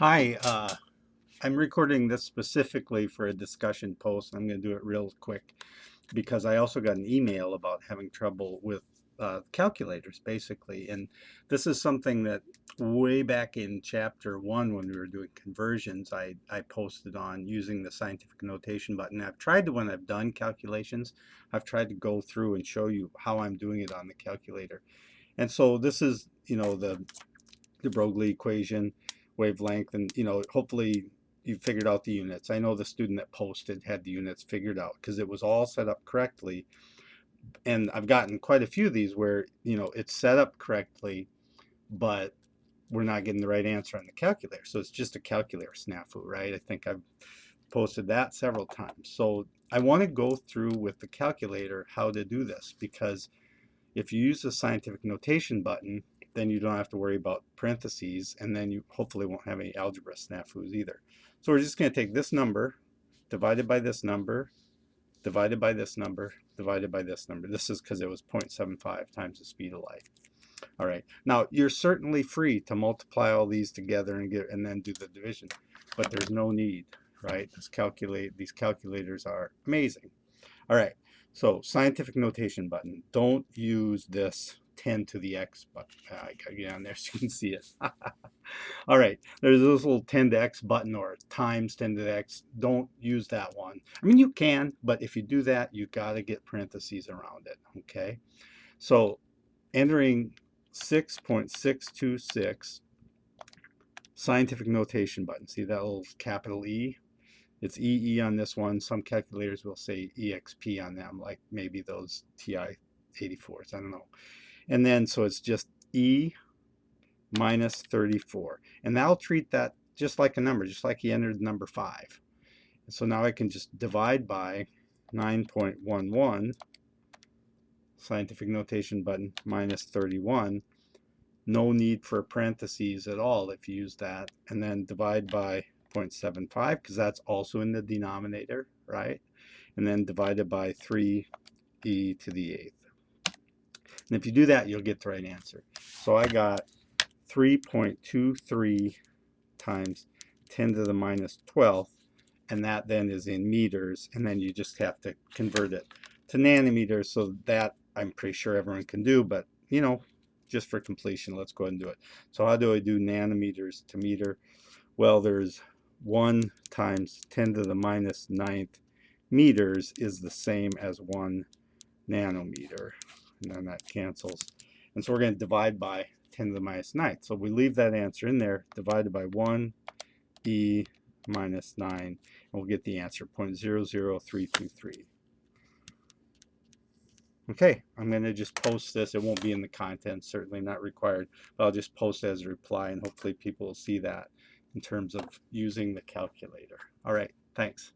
Hi, I'm recording this specifically for a discussion post. I'm going to do it real quick because I also got an email about having trouble with calculators, basically. And this is something that way back in chapter one, when we were doing conversions, I posted on using the scientific notation button. I've tried to, when I've done calculations, I've tried to go through and show you how I'm doing it on the calculator. And so this is, the Broglie equation, wavelength, and hopefully you figured out the units. I know the student that posted had the units figured out because it was all set up correctly. And I've gotten quite a few of these where, it's set up correctly, but we're not getting the right answer on the calculator. So it's just a calculator snafu, right? I think I've posted that several times. So I want to go through with the calculator how to do this, because if you use the scientific notation button, then you don't have to worry about parentheses, and then you hopefully won't have any algebra snafus either. So we're just going to take this number divided by this number divided by this number divided by this number. This is because it was 0.75 times the speed of light. All right. Now you're certainly free to multiply all these together and then do the division, but there's no need, right? These calculators are amazing. All right, so scientific notation button. Don't use this 10 to the x button. I gotta get on there so you can see it. All right, there's this little 10 to x button or times 10 to the x. Don't use that one. I mean, you can, but if you do that, you gotta get parentheses around it, okay? So entering 6.626, scientific notation button. See that little capital E? It's EE on this one. Some calculators will say EXP on them, like maybe those TI 84s. I don't know. And then so it's just E minus 34. And that'll treat that just like a number, just like he entered number 5. And so now I can just divide by 9.11, scientific notation button, minus 31. No need for parentheses at all if you use that. And then divide by 0.75, because that's also in the denominator, right? And then divided by 3e to the 8th. And if you do that, you'll get the right answer. So I got 3.23 times 10 to the minus 12th, and that then is in meters, and then you just have to convert it to nanometers. So that I'm pretty sure everyone can do, but just for completion, let's go ahead and do it. So how do I do nanometers to meter? Well, there's 1 times 10 to the minus 9th meters is the same as 1 nanometer, and then that cancels. And so we're going to divide by 10 to the minus 9th. So we leave that answer in there, divided by 1 e minus 9, and we'll get the answer, 0.00323. Okay, I'm going to just post this. It won't be in the content, certainly not required, but I'll just post it as a reply, and hopefully people will see that in terms of using the calculator. All right, thanks.